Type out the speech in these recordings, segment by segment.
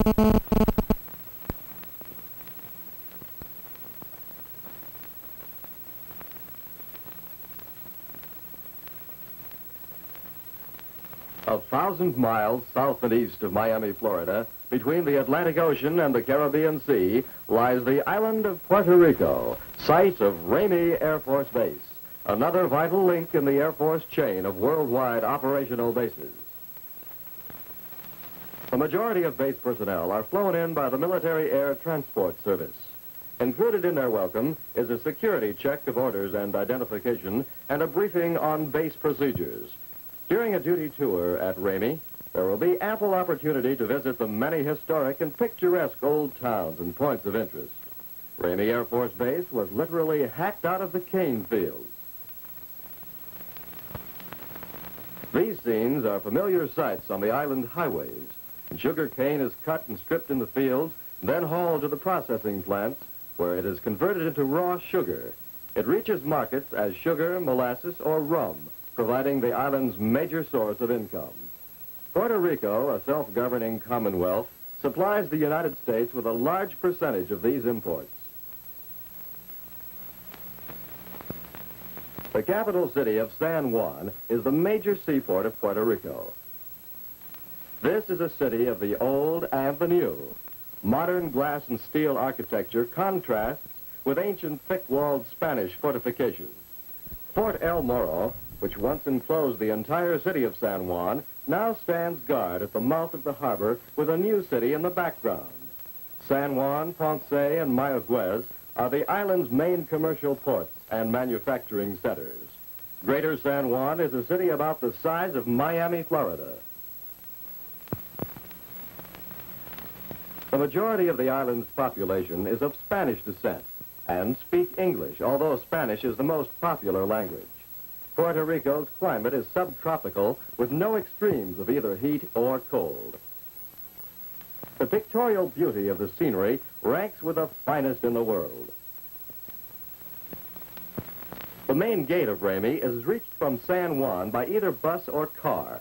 A 1,000 miles south and east of Miami, Florida, between the Atlantic Ocean and the Caribbean Sea, lies the island of Puerto Rico, site of Ramey Air Force Base, another vital link in the Air Force chain of worldwide operational bases. The majority of base personnel are flown in by the Military Air Transport Service. Included in their welcome is a security check of orders and identification and a briefing on base procedures. During a duty tour at Ramey, there will be ample opportunity to visit the many historic and picturesque old towns and points of interest. Ramey Air Force Base was literally hacked out of the cane fields. These scenes are familiar sights on the island highways. Sugar cane is cut and stripped in the fields, then hauled to the processing plants, where it is converted into raw sugar. It reaches markets as sugar, molasses, or rum, providing the island's major source of income. Puerto Rico, a self-governing commonwealth, supplies the United States with a large percentage of these imports. The capital city of San Juan is the major seaport of Puerto Rico. This is a city of the old and the new. Modern glass and steel architecture contrasts with ancient thick-walled Spanish fortifications. Fort El Morro, which once enclosed the entire city of San Juan, now stands guard at the mouth of the harbor with a new city in the background. San Juan, Ponce, and Mayaguez are the island's main commercial ports and manufacturing centers. Greater San Juan is a city about the size of Miami, Florida. The majority of the island's population is of Spanish descent and speak English, although Spanish is the most popular language. Puerto Rico's climate is subtropical with no extremes of either heat or cold. The pictorial beauty of the scenery ranks with the finest in the world. The main gate of Ramey is reached from San Juan by either bus or car.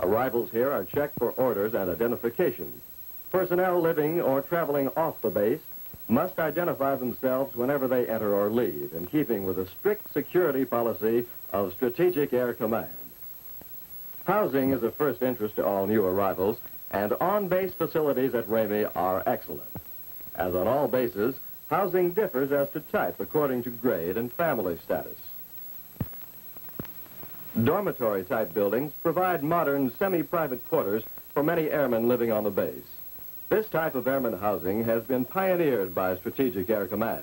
Arrivals here are checked for orders and identification. Personnel living or traveling off the base must identify themselves whenever they enter or leave, in keeping with a strict security policy of Strategic Air Command. Housing is of first interest to all new arrivals, and on-base facilities at Ramey are excellent. As on all bases, housing differs as to type according to grade and family status. Dormitory-type buildings provide modern semi-private quarters for many airmen living on the base. This type of airman housing has been pioneered by Strategic Air Command.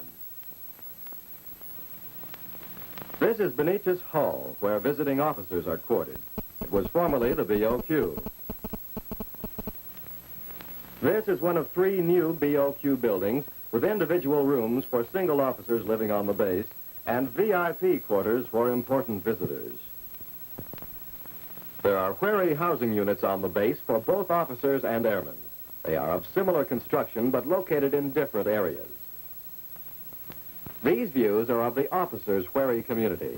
This is Benitez Hall, where visiting officers are quartered. It was formerly the BOQ. This is one of 3 new BOQ buildings with individual rooms for single officers living on the base and VIP quarters for important visitors. There are wherry housing units on the base for both officers and airmen. They are of similar construction but located in different areas. These views are of the officers' wherry community.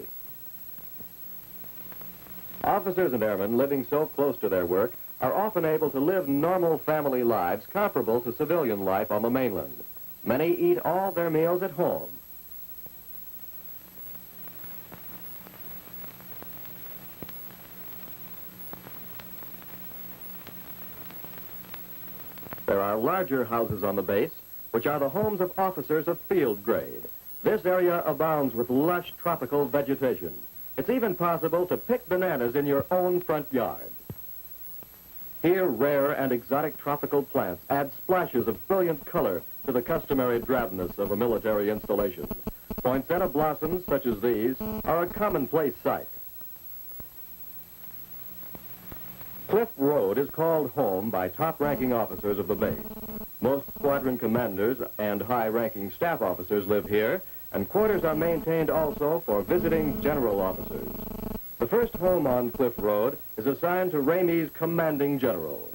Officers and airmen living so close to their work are often able to live normal family lives comparable to civilian life on the mainland. Many eat all their meals at home. There are larger houses on the base, which are the homes of officers of field grade. This area abounds with lush tropical vegetation. It's even possible to pick bananas in your own front yard. Here, rare and exotic tropical plants add splashes of brilliant color to the customary drabness of a military installation. Poinsettia blossoms such as these are a commonplace sight. Cliff Road is called home by top-ranking officers of the base. Most squadron commanders and high-ranking staff officers live here, and quarters are maintained also for visiting general officers. The first home on Cliff Road is assigned to Ramey's commanding general.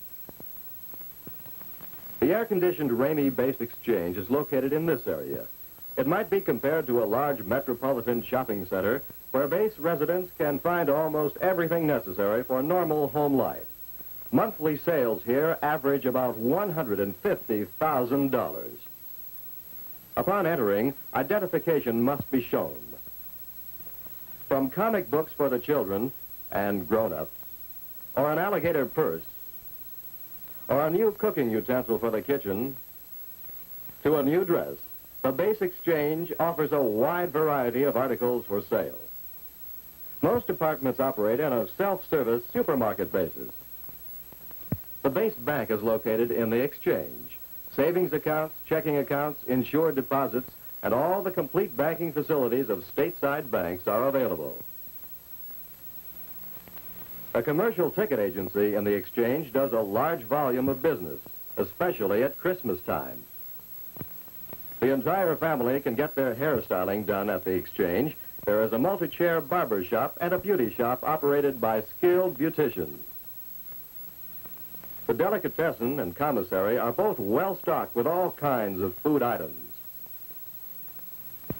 The air-conditioned Ramey Base Exchange is located in this area. It might be compared to a large metropolitan shopping center where base residents can find almost everything necessary for normal home life. Monthly sales here average about $150,000. Upon entering, identification must be shown. From comic books for the children and grown-ups, or an alligator purse, or a new cooking utensil for the kitchen, to a new dress, the Base Exchange offers a wide variety of articles for sale. Most departments operate on a self-service supermarket basis. The Base Bank is located in the Exchange. Savings accounts, checking accounts, insured deposits, and all the complete banking facilities of stateside banks are available. A commercial ticket agency in the Exchange does a large volume of business, especially at Christmas time. The entire family can get their hairstyling done at the Exchange. There is a multi-chair barber shop and a beauty shop operated by skilled beauticians. The delicatessen and commissary are both well-stocked with all kinds of food items.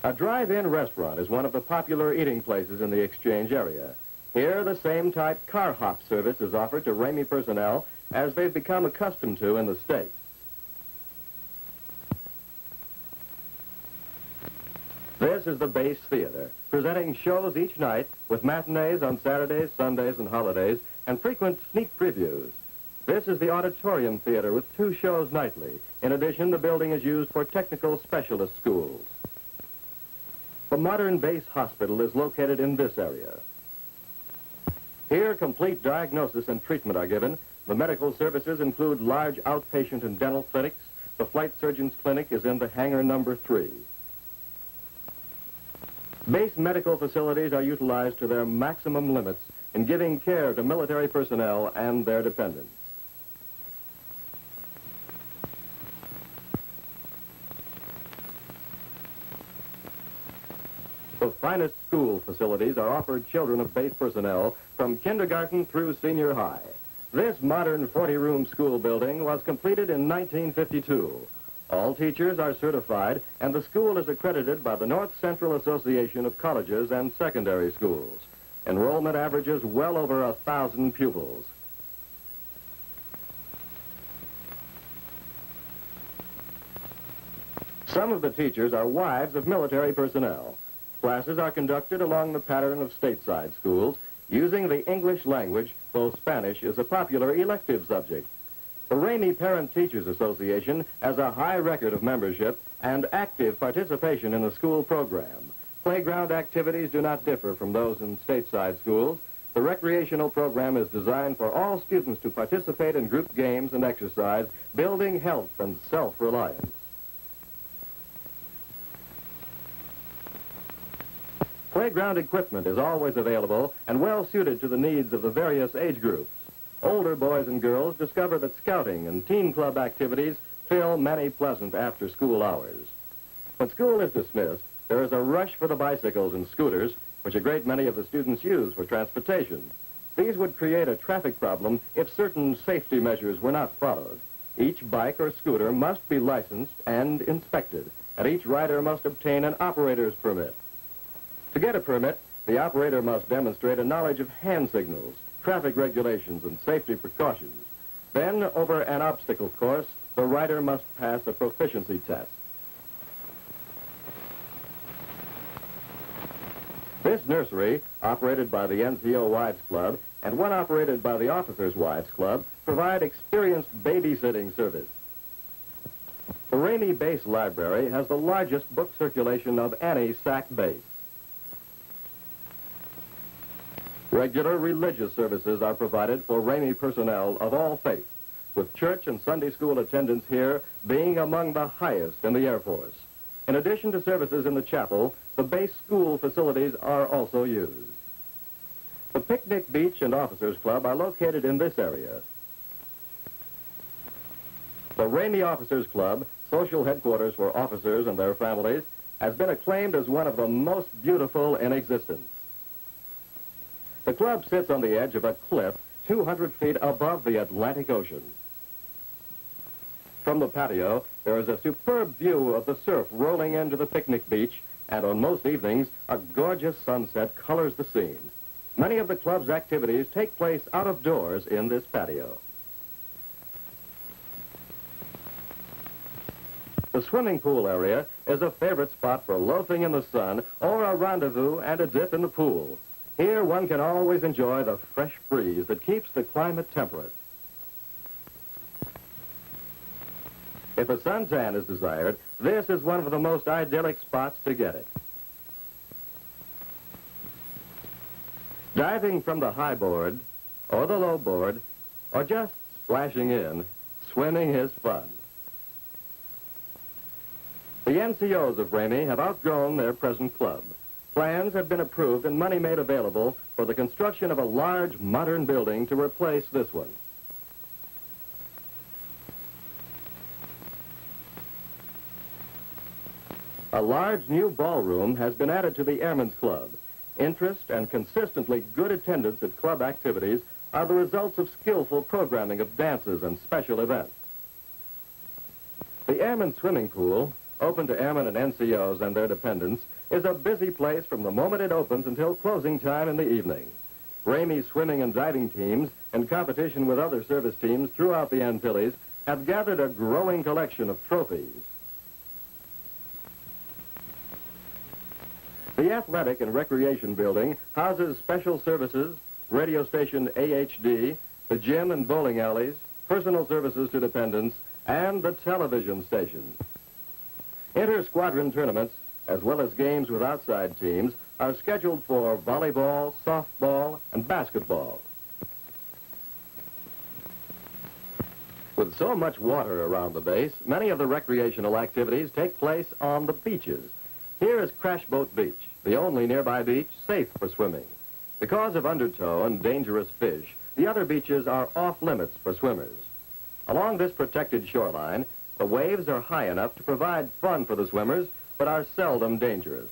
A drive-in restaurant is one of the popular eating places in the Exchange area. Here, the same type car hop service is offered to Ramey personnel as they've become accustomed to in the state. This is the Base Theater, presenting shows each night with matinees on Saturdays, Sundays, and holidays, and frequent sneak previews. This is the Auditorium Theater with 2 shows nightly. In addition, the building is used for technical specialist schools. The modern Base Hospital is located in this area. Here, complete diagnosis and treatment are given. The medical services include large outpatient and dental clinics. The flight surgeon's clinic is in the hangar number 3. Base medical facilities are utilized to their maximum limits in giving care to military personnel and their dependents. The finest school facilities are offered children of base personnel from kindergarten through senior high. This modern 40-room school building was completed in 1952. All teachers are certified, and the school is accredited by the North Central Association of Colleges and Secondary Schools. Enrollment averages well over 1,000 pupils. Some of the teachers are wives of military personnel. Classes are conducted along the pattern of stateside schools. Using the English language, though Spanish is a popular elective subject. The Ramey Parent-Teachers Association has a high record of membership and active participation in the school program. Playground activities do not differ from those in stateside schools. The recreational program is designed for all students to participate in group games and exercise, building health and self-reliance. Playground equipment is always available and well suited to the needs of the various age groups. Older boys and girls discover that scouting and teen club activities fill many pleasant after-school hours. When school is dismissed, there is a rush for the bicycles and scooters, which a great many of the students use for transportation. These would create a traffic problem if certain safety measures were not followed. Each bike or scooter must be licensed and inspected, and each rider must obtain an operator's permit. To get a permit, the operator must demonstrate a knowledge of hand signals, traffic regulations, and safety precautions. Then, over an obstacle course, the rider must pass a proficiency test. This nursery, operated by the NCO Wives Club and one operated by the Officers' Wives Club, provide experienced babysitting service. The Ramey Base Library has the largest book circulation of any SAC base. Regular religious services are provided for Ramey personnel of all faiths, with church and Sunday school attendance here being among the highest in the Air Force. In addition to services in the chapel, the base school facilities are also used. The Picnic Beach and Officers Club are located in this area. The Ramey Officers Club, social headquarters for officers and their families, has been acclaimed as one of the most beautiful in existence. The club sits on the edge of a cliff 200 feet above the Atlantic Ocean. From the patio, there is a superb view of the surf rolling into the picnic beach, and on most evenings, a gorgeous sunset colors the scene. Many of the club's activities take place out of doors in this patio. The swimming pool area is a favorite spot for loafing in the sun or a rendezvous and a dip in the pool. Here one can always enjoy the fresh breeze that keeps the climate temperate. If a suntan is desired, this is one of the most idyllic spots to get it. Diving from the high board, or the low board, or just splashing in, swimming is fun. The NCOs of Ramey have outgrown their present club. Plans have been approved and money made available for the construction of a large modern building to replace this one. A large new ballroom has been added to the Airmen's Club. Interest and consistently good attendance at club activities are the results of skillful programming of dances and special events. The Airmen's Swimming Pool, open to airmen and NCOs and their dependents, is a busy place from the moment it opens until closing time in the evening. Ramey's swimming and diving teams, in competition with other service teams throughout the Antilles, have gathered a growing collection of trophies. The Athletic and Recreation Building houses special services, radio station AHD, the gym and bowling alleys, personal services to dependents, and the television station. Inter-squadron tournaments, as well as games with outside teams, are scheduled for volleyball, softball, and basketball. With so much water around the base, many of the recreational activities take place on the beaches. Here is Crash Boat Beach, the only nearby beach safe for swimming. Because of undertow and dangerous fish, the other beaches are off-limits for swimmers. Along this protected shoreline, the waves are high enough to provide fun for the swimmers, but are seldom dangerous.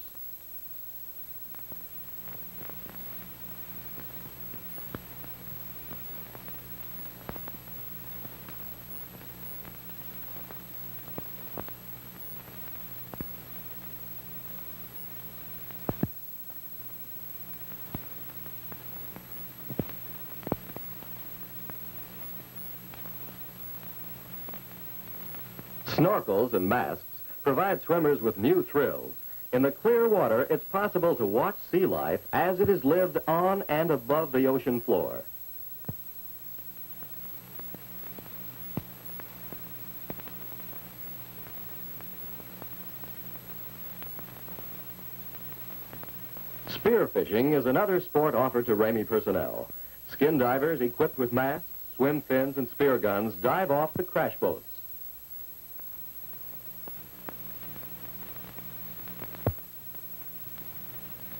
Snorkels and masks provide swimmers with new thrills. In the clear water, it's possible to watch sea life as it is lived on and above the ocean floor. Spearfishing is another sport offered to Ramey personnel. Skin divers equipped with masks, swim fins, and spear guns dive off the crash boats.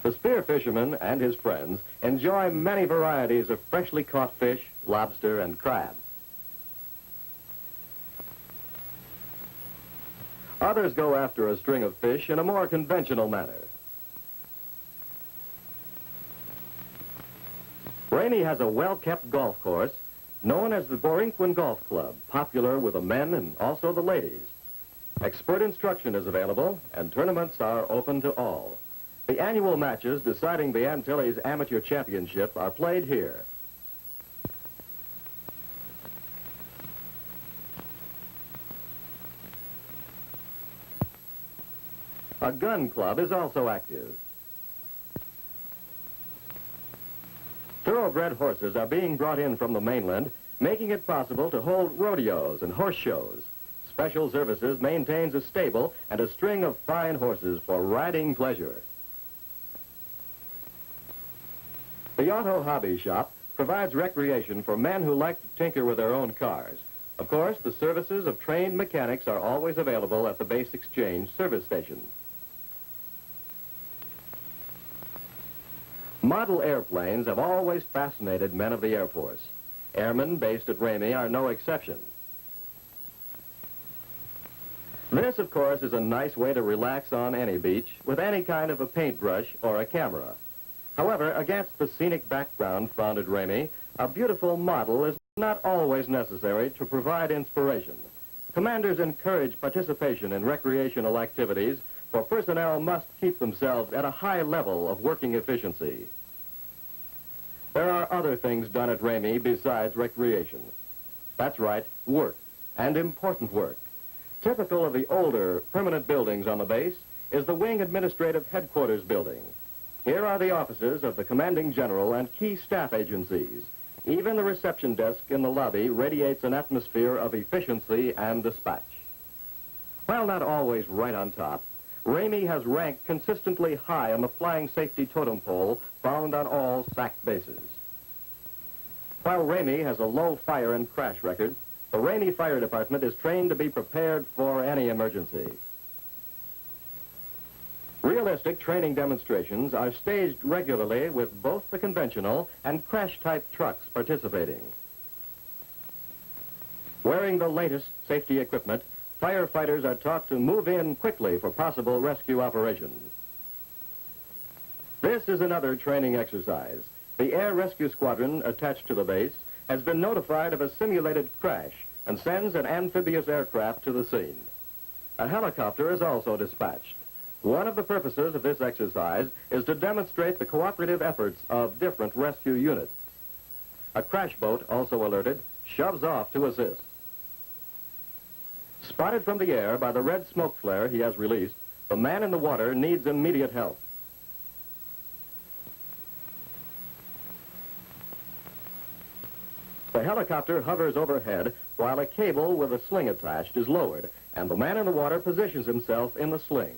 The spear fisherman and his friends enjoy many varieties of freshly caught fish, lobster, and crab. Others go after a string of fish in a more conventional manner. Ramey has a well-kept golf course known as the Borinquin Golf Club, popular with the men and also the ladies. Expert instruction is available, and tournaments are open to all. The annual matches deciding the Antilles Amateur Championship are played here. A gun club is also active. Thoroughbred horses are being brought in from the mainland, making it possible to hold rodeos and horse shows. Special Services maintains a stable and a string of fine horses for riding pleasure. The Auto Hobby Shop provides recreation for men who like to tinker with their own cars. Of course, the services of trained mechanics are always available at the Base Exchange service station. Model airplanes have always fascinated men of the Air Force. Airmen based at Ramey are no exception. This, of course, is a nice way to relax on any beach with any kind of a paintbrush or a camera. However, against the scenic background found at Ramey, a beautiful model is not always necessary to provide inspiration. Commanders encourage participation in recreational activities, for personnel must keep themselves at a high level of working efficiency. There are other things done at Ramey besides recreation. That's right, work, and important work. Typical of the older permanent buildings on the base is the Wing Administrative Headquarters building. Here are the offices of the commanding general and key staff agencies. Even the reception desk in the lobby radiates an atmosphere of efficiency and dispatch. While not always right on top, Ramey has ranked consistently high on the flying safety totem pole found on all SAC bases. While Ramey has a low fire and crash record, the Ramey Fire Department is trained to be prepared for any emergency. Realistic training demonstrations are staged regularly with both the conventional and crash-type trucks participating. Wearing the latest safety equipment, firefighters are taught to move in quickly for possible rescue operations. This is another training exercise. The Air Rescue Squadron attached to the base has been notified of a simulated crash and sends an amphibious aircraft to the scene. A helicopter is also dispatched. One of the purposes of this exercise is to demonstrate the cooperative efforts of different rescue units. A crash boat, also alerted, shoves off to assist. Spotted from the air by the red smoke flare he has released, the man in the water needs immediate help. The helicopter hovers overhead while a cable with a sling attached is lowered, and the man in the water positions himself in the sling.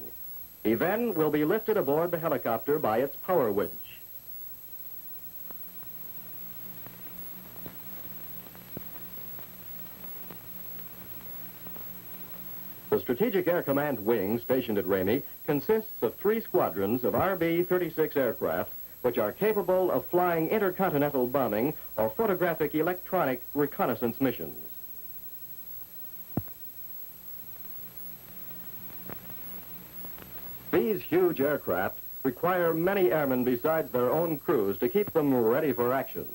He then will be lifted aboard the helicopter by its power winch. The Strategic Air Command Wing stationed at Ramey consists of 3 squadrons of RB-36 aircraft which are capable of flying intercontinental bombing or photographic electronic reconnaissance missions. These huge aircraft require many airmen besides their own crews to keep them ready for action.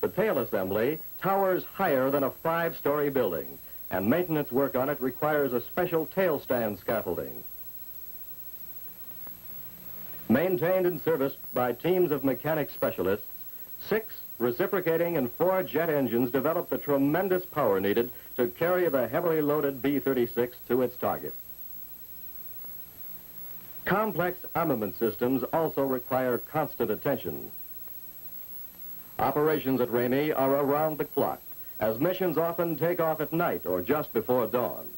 The tail assembly towers higher than a 5-story building, and maintenance work on it requires a special tail stand scaffolding. Maintained and serviced by teams of mechanic specialists, 6 reciprocating and 4 jet engines develop the tremendous power needed to carry the heavily loaded B-36 to its target. Complex armament systems also require constant attention. Operations at Ramey are around the clock, as missions often take off at night or just before dawn.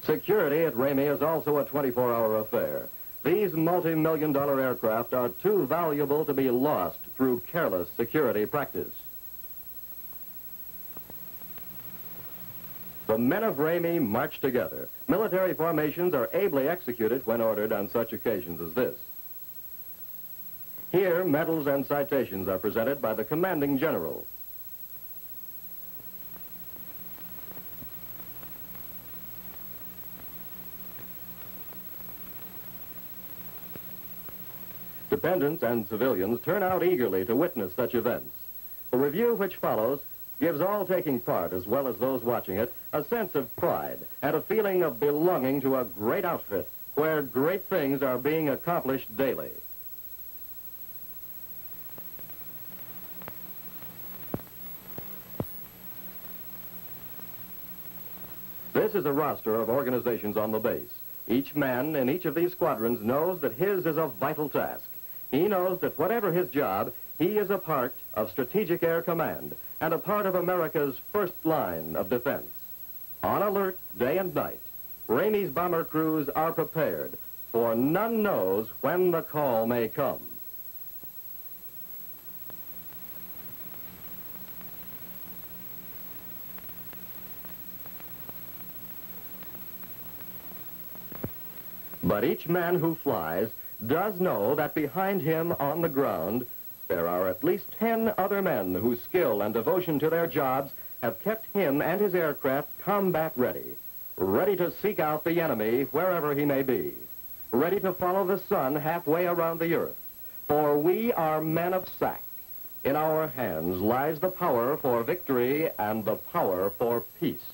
Security at Ramey is also a 24-hour affair. These multi-million-dollar aircraft are too valuable to be lost through careless security practice. The men of Ramey march together. Military formations are ably executed when ordered on such occasions as this. Here, medals and citations are presented by the commanding general. Dependents and civilians turn out eagerly to witness such events. The review which follows gives all taking part, as well as those watching it, a sense of pride and a feeling of belonging to a great outfit where great things are being accomplished daily. This is a roster of organizations on the base. Each man in each of these squadrons knows that his is a vital task. He knows that whatever his job, he is a part of Strategic Air Command and a part of America's first line of defense. On alert day and night, Ramey's bomber crews are prepared, for none knows when the call may come. But each man who flies does know that behind him on the ground, there are at least 10 other men whose skill and devotion to their jobs have kept him and his aircraft combat ready, ready to seek out the enemy wherever he may be, ready to follow the sun halfway around the earth. For we are men of SAC. In our hands lies the power for victory and the power for peace.